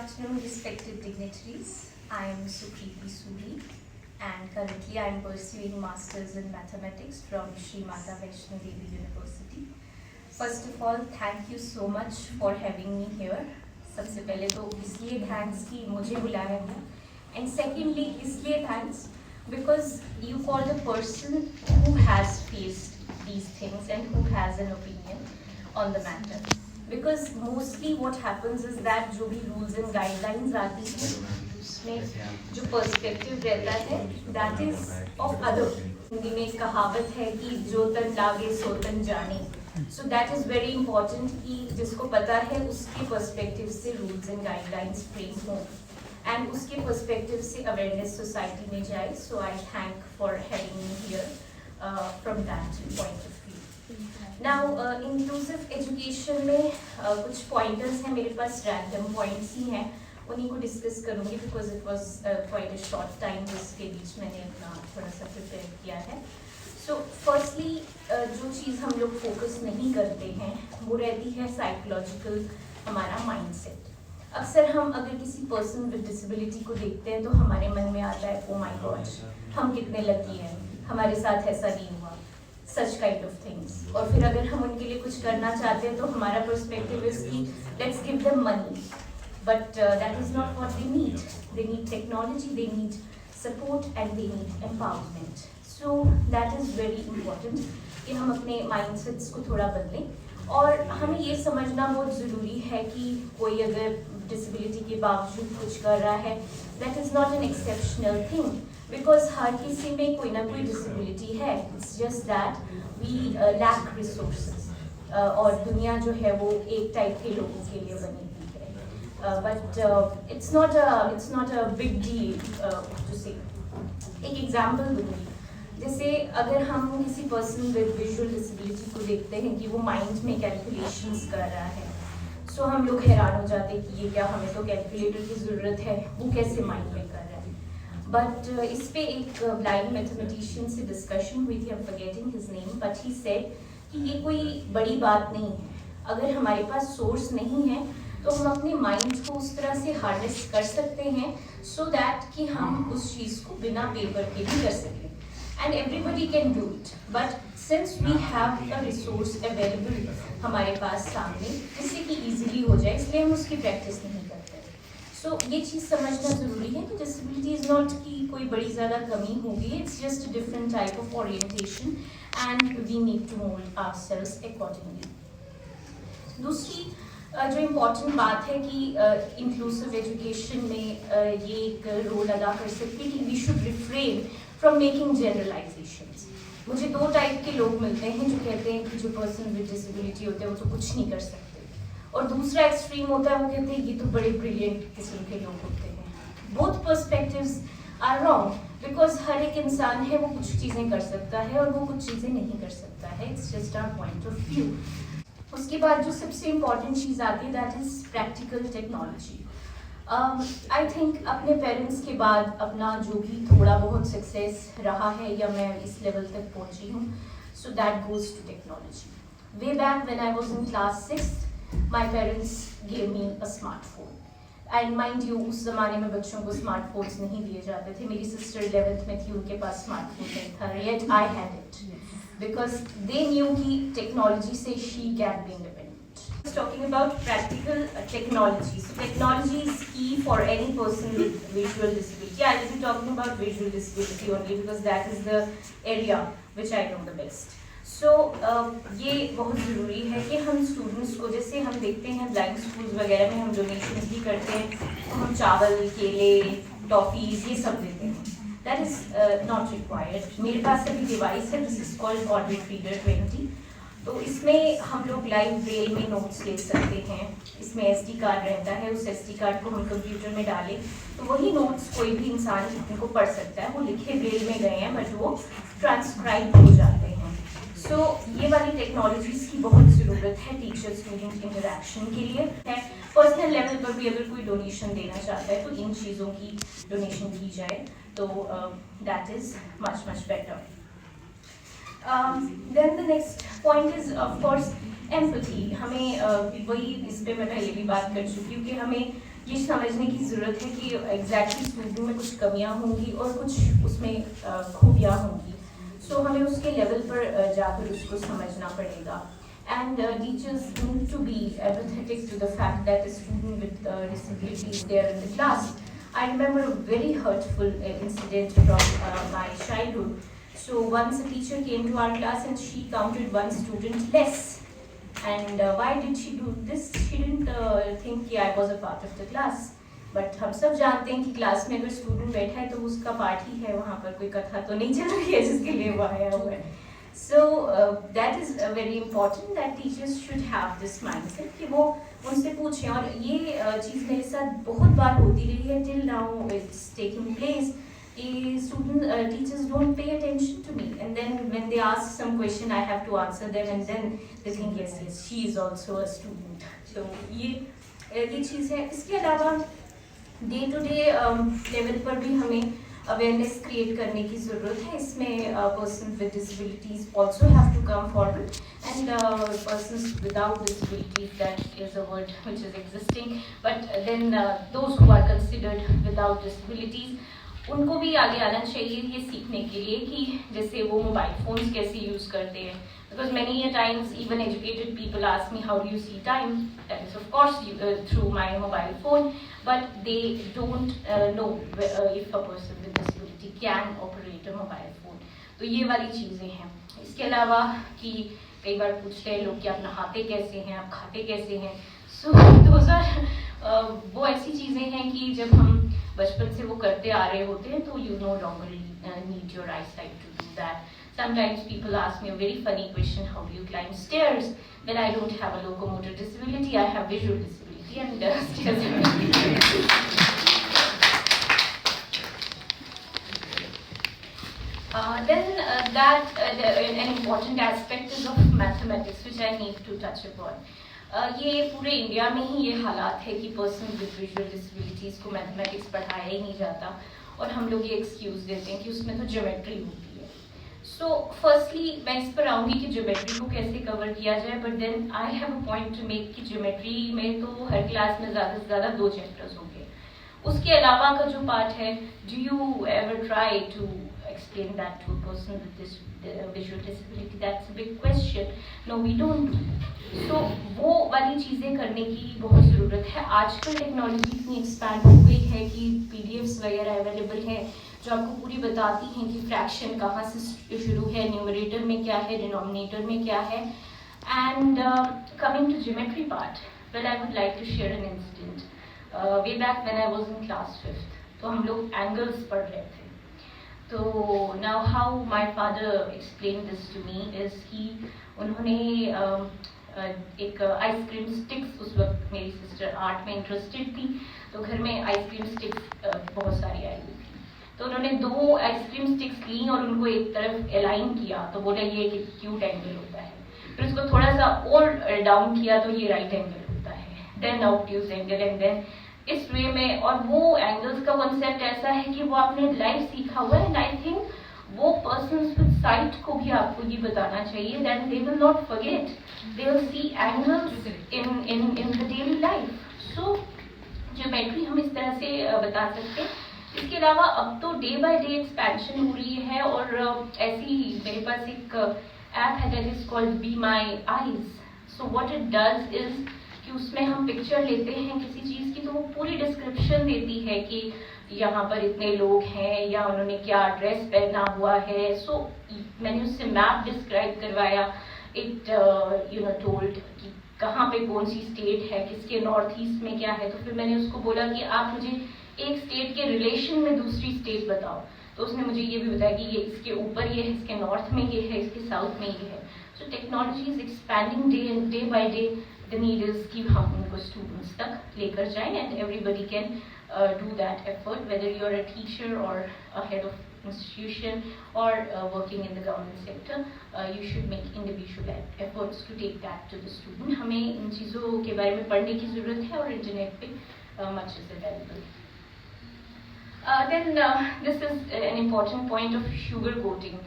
afternoon, respected dignitaries. I am Sukriti Suri, and currently I am pursuing Masters in Mathematics from Shri Mata Vaishno Devi University. First of all, thank you so much for having me here. सबसे पहले तो इसलिए thanks कि मुझे बुलाया गया, and secondly इसलिए thanks because you called a person who has faced these things and who has an opinion on the matter. Because mostly what happens is that जो भी rules and guidelines आती हैं उसमें जो perspective रहता है that is of other. Hindi में एक कहावत है कि जो तन लागे सो तन जाने. So that is very important कि जिसको पता है उसके perspective से rules and guidelines frame हो and उसके perspective से awareness society में जाए. So I thank for having me here from that point of view. Now inclusive education में कुछ pointers हैं मेरे पास, random points ही हैं, उन्हीं को discuss करूँगी because it was quite a short time जिसके बीच मैंने अपना थोड़ा सा prepare किया है. So firstly जो चीज़ हम लोग focus नहीं करते हैं वो रहती है psychological हमारा mindset. अक्सर हम अगर किसी person with disability को देखते हैं तो हमारे मन में आता है oh my God, हम कितने lucky हैं, हमारे साथ ऐसा नहीं हुआ, such kind of things. और फिर अगर हम उनके लिए कुछ करना चाहते हैं तो हमारा perspective is कि let's give them money, but that is not what they need. They need technology, they need support and they need empowerment. So that is very important कि हम अपने mindsets को थोड़ा बदलें और हमें ये समझना बहुत ज़रूरी है कि कोई अगर disability के बावजूद कुछ कर रहा है that is not an exceptional thing because हर किसी में कोई ना कोई disability है. It's just that we lack resources और दुनिया जो है वो एक टाइप के लोगों के लिए बनी हुई है. But it's not a big deal to say. एक example दूँगी. जैसे अगर हम किसी पर्सन विद विजुअल डिसेबिलिटी को देखते हैं कि वो माइंड में कैलकुलेशंस कर रहा है, सो हम लोग हैरान हो जाते हैं कि ये क्या, हमें तो कैलकुलेटर की ज़रूरत है, वो कैसे माइंड में कर रहा है. बट इस पे एक ब्लाइंड मैथमेटिशियन से डिस्कशन हुई थी, I am forgetting his name, but he said कि ये कोई बड़ी बात नहीं है. अगर हमारे पास सोर्स नहीं है तो हम अपने माइंड को उस तरह से हार्नेस कर सकते हैं सो दैट कि हम उस चीज़ को बिना पेपर के भी कर सकें. And everybody can do it, but since we have a resource available हमारे पास सामने जिससे कि easily हो जाए, इसलिए हम उसकी practice नहीं करते. So ये चीज़ समझना ज़रूरी है कि disability is not कि कोई बड़ी ज़्यादा कमी होगी, it's just a different type of orientation and we need to mold ourselves accordingly. दूसरी जो इम्पॉर्टेंट बात है कि इंक्लूसिव एजुकेशन में ये एक रोल अदा कर सकती है कि we should refrain from making generalisations. मुझे दो टाइप के लोग मिलते हैं जो कहते हैं कि जो पर्सन विद डिसेबिलिटी होते हैं वो तो कुछ नहीं कर सकते, और दूसरा एक्सट्रीम होता है वो कहते हैं ये तो बड़े ब्रिलियंट किस्म के लोग होते हैं. Both perspectives are wrong because हर एक इंसान है वो कुछ चीज़ें कर सकता है और वो कुछ चीज़ें नहीं कर सकता है. It's just our point of view. उसके बाद जो सबसे इम्पॉर्टेंट चीज़ आती है that is practical technology. I think अपने पेरेंट्स के बाद अपना जो भी थोड़ा बहुत सक्सेस रहा है या मैं इस लेवल तक पहुंची हूँ, so that goes to technology. Way back when I was in class 6 my parents gave me a smartphone. And mind you उस ज़माने में बच्चों को स्मार्टफोन्स नहीं दिए जाते थे. मेरी सिस्टर 11th में थी, उनके पास स्मार्टफोन नहीं था, yet I had it because they knew कि technology से she can be independent. Talking about practical technology. So technology is key for any person with visual disability. I will be talking about visual disability only because that is the area which I know the best. So ये बहुत ज़रूरी है कि हम students को, जैसे हम देखते हैं ब्लाइंड स्कूल्स वगैरह में हम डोनेशंस भी करते हैं, तो हम चावल, केले, टॉफ़ीज़ ये सब देते हैं. That is not required. मेरे पास अभी डिवाइस है, this is called audit reader 20. तो इसमें हम लोग लाइव ब्रेल में नोट्स ले सकते हैं. इसमें SD कार्ड रहता है, उस SD कार्ड को हम कंप्यूटर में डालें तो वही नोट्स कोई भी इंसान लिखने को पढ़ सकता है. वो लिखे ब्रेल में गए हैं बट वो ट्रांसक्राइब हो जाते हैं. सो ये वाली टेक्नोलॉजीज़ की बहुत ज़रूरत है टीचर स्टूडेंट इंटरेक्शन के लिए है. पर्सनल लेवल पर भी अगर कोई डोनेशन देना चाहता है तो इन चीज़ों की डोनेशन की जाए तो that is much better. Then the next point is of course empathy. हमें वही इस पे मैं पहले भी बात कर चुकी हूँ कि हमें ये समझने की ज़रूरत है कि एग्जैक्टली स्टूडेंट में कुछ कमियां होंगी और कुछ उसमें खूबियां होंगी. सो हमें उसके लेवल पर जाकर उसको समझना पड़ेगा. And teachers need to be empathetic to the fact that a student with disability is there in the class. I remember a very hurtful incident from my childhood. So once a teacher came to our class and she counted one student less. And why did she do this? She didn't think I was a part of the class. But हम सब जानते हैं कि class में अगर student बैठा है तो उसका पार्ट ही है, वहाँ पर कोई कथा तो नहीं चल रही है जिसके लिए वो आया हुआ है. So that is very important that teachers should have this mindset कि वो उनसे पूछें. और ये चीज़ मेरे साथ बहुत बार होती रही है, till now it's taking place. Teachers don't pay attention to me, and then when they ask some question I have to answer them, and then they think yes she is also a student. So ये चीज़ है. इसके अलावा day to day level पर भी हमें awareness create करने की ज़रूरत है. इसमें person with disabilities also have to come forward, and persons without disabilities, that is a word which is existing, but then those who are considered without disabilities, उनको भी आगे आना चाहिए ये सीखने के लिए कि जैसे वो मोबाइल फ़ोन्स कैसे यूज़ करते हैं. Because many a times even educated people ask me how do you see time. That is of course through my mobile phone, but they don't know if a person with disability can operate a mobile phone. तो ये वाली चीज़ें हैं. इसके अलावा कि कई बार पूछते हैं लोग कि आप नहाते कैसे हैं, आप खाते कैसे हैं. So those are वो ऐसी चीज़ें हैं कि जब हम बचपन से वो करते आ रहे होते हैं तो you no longer need your eyesight to do that. Sometimes people ask me a very funny question, how do you climb stairs? When I don't have a locomotor disability, I have visual disability, and stairs are an important aspect is of mathematics, which I need to touch upon. ये पूरे India में ही ये हालात है कि person with visual disabilities को mathematics पढ़ाया ही नहीं जाता, और हम लोग ये एक्सक्यूज़ देते हैं कि उसमें तो ज्योमेट्री होती है. सो फर्स्टली मैं इस पर आऊँगी कि ज्योमेट्री को कैसे कवर किया जाए, but then I have a point to make कि ज्योमेट्री में तो हर क्लास में ज़्यादा से ज़्यादा 2 चैप्टर्स होंगे. उसके अलावा का जो पार्ट है, do you ever try to explain that to a person with this visual disability? That's a big question. No, we don't do. So वो वाली चीज़ें करने की बहुत ज़रूरत है. आजकल टेक्नोलॉजी इतनी एक्सपैंड हो गई है कि PDFs वगैरह अवेलेबल हैं जो आपको पूरी बताती हैं कि फ्रैक्शन कहाँ से शुरू है, न्यूमरेटर में क्या है, डिनोमिनेटर में क्या है. And coming to geometry part, well, I would like to share an incident. Way back when I was in class 5th, तो हम लोग एंगल्स पढ़ रहे थे. तो now how my father explained this to me is कि उन्होंने एक आइसक्रीम स्टिक्स, उस वक्त मेरी सिस्टर आर्ट में इंटरेस्टेड थी तो घर में आइसक्रीम स्टिक्स बहुत सारी आई हुई थी. तो उन्होंने 2 आइसक्रीम स्टिक्स ली और उनको एक तरफ अलाइन किया, तो बोला ये एक एक्यूट एंगल होता है. फिर उसको थोड़ा सा और डाउन किया तो ये राइट एंगल होता है. Then obtuse angle, and then इस वे में. और वो एंगल्स का कॉन्सेप्ट ऐसा है कि वो आपने लाइव सीखा हुआ है, एंड आई थिंक वो पर्सन्स विद साइट को भी आपको ये बताना चाहिए that they will not forget, they will see angles in the daily life. So geometry हम इस तरह से बता सकते हैं. इसके अलावा अब तो डे बाय डे एक्सपेंशन हो रही है, और ऐसी मेरे पास एक ऐप है that is called be my eyes. So what it does is कि उसमें हम पिक्चर लेते हैं किसी चीज़ की तो वो पूरी डिस्क्रिप्शन देती है कि यहाँ पर इतने लोग हैं या उन्होंने क्या ड्रेस पहना हुआ है. सो मैंने उससे मैप डिस्क्राइब करवाया. इट टोल्ड कि कहाँ पे कौन सी स्टेट है, किसके नॉर्थ ईस्ट में क्या है. तो फिर मैंने उसको बोला कि आप मुझे एक स्टेट के रिलेशन में दूसरी स्टेट बताओ. तो उसने मुझे ये भी बताया कि ये इसके ऊपर ये है, इसके नॉर्थ में ये है, इसके साउथ में ये है. So technology is expanding day by day. The need is कि हम उनको स्टूडेंट्स तक लेकर जाएं, and everybody can do that effort, whether you're a teacher or a head of institution or working in the government sector. You should make individual efforts to take that to the student. हमें इन चीज़ों के बारे में पढ़ने की ज़रूरत है, और इंटरनेट पे much is available. Then this is an important point of sugarcoating.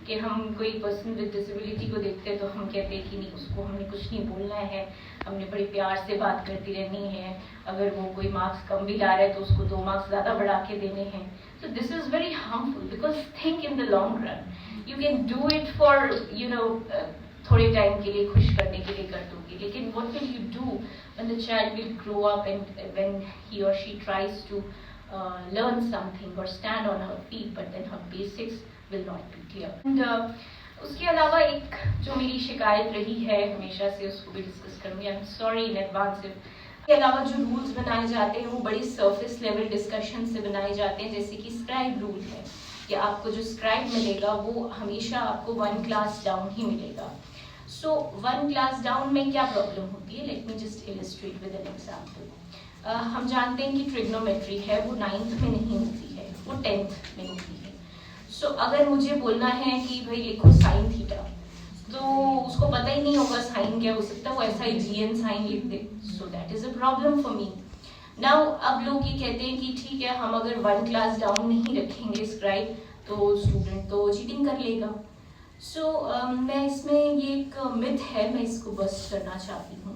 कि हम कोई पर्सन विद डिसेबिलिटी को देखते हैं तो हम कहते हैं कि नहीं, उसको हमने कुछ नहीं बोलना है, हमने बड़े प्यार से बात करती रहनी है, अगर वो कोई मार्क्स कम भी ला रहा है तो उसको 2 मार्क्स ज़्यादा बढ़ा के देने हैं. So this is very harmful because think in the long run. You can do it for थोड़े टाइम के लिए खुश करने के लिए कर दोगे, लेकिन what will you do when the child will grow up and when he or she tries to learn something or stand on her feet but then her basics will not be clear. And उसके अलावा एक जो मेरी शिकायत रही है हमेशा से, उसको भी डिस्कस करूँगी. I am sorry in advance. इसके अलावा जो रूल्स बनाए जाते हैं वो बड़ी सरफेस लेवल डिस्कशन से बनाए जाते हैं, जैसे कि स्क्राइब रूल है कि आपको जो स्क्राइब मिलेगा वो हमेशा आपको 1 क्लास डाउन ही मिलेगा. सो 1 क्लास डाउन में क्या प्रॉब्लम होती है, let me just illustrate with an example. हम जानते हैं कि ट्रिग्नोमेट्री है वो 9th में नहीं होती है, वो 10th में होती है. सो अगर मुझे बोलना है कि भाई लिखो साइन थीटा, तो उसको पता ही नहीं होगा साइन क्या हो सकता है, वो ऐसा ही जीएन साइन लिख दे. So that is a problem for me. Now अब लोग ये कहते हैं कि ठीक है, हम अगर 1 क्लास डाउन नहीं रखेंगे स्क्राइब तो स्टूडेंट तो चीटिंग कर लेगा. सो मैं इसमें ये एक मिथ है, मैं इसको बस्ट करना चाहती हूँ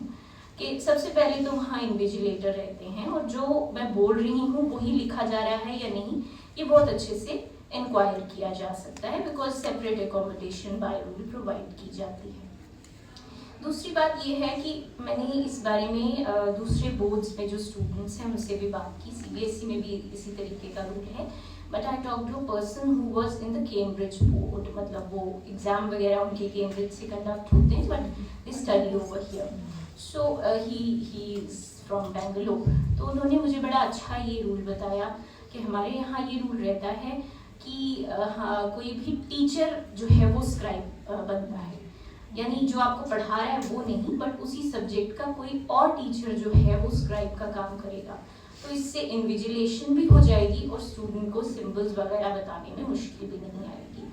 कि सबसे पहले तो वहाँ इन्विजिलेटर रहते हैं और जो मैं बोल रही हूँ वही लिखा जा रहा है या नहीं, ये बहुत अच्छे से इंक्वायर किया जा सकता है, because separate accommodation by rule provide की जाती है. दूसरी बात ये है कि मैंने इस बारे में दूसरे बोर्ड्स में जो स्टूडेंट्स हैं उनसे भी बात की. सीबीएसई में भी इसी तरीके का रूल है, but I talk to a person who was in the Cambridge board. मतलब वो एग्जाम वगैरह उनके कैम्ब्रिज से कंडक्ट होते हैं, but they study over here. So he is from Bangalore. तो उन्होंने मुझे बड़ा अच्छा ये रूल बताया कि हमारे यहाँ ये रूल रहता है कि हाँ, कोई भी टीचर जो है वो स्क्राइब बनता है, यानी जो आपको पढ़ा रहा है वो नहीं, बट उसी सब्जेक्ट का कोई और टीचर जो है वो स्क्राइब का काम करेगा. तो इससे इन्विजिलेशन भी हो जाएगी और स्टूडेंट को सिंबल्स वगैरह बताने में मुश्किल भी नहीं आएगी.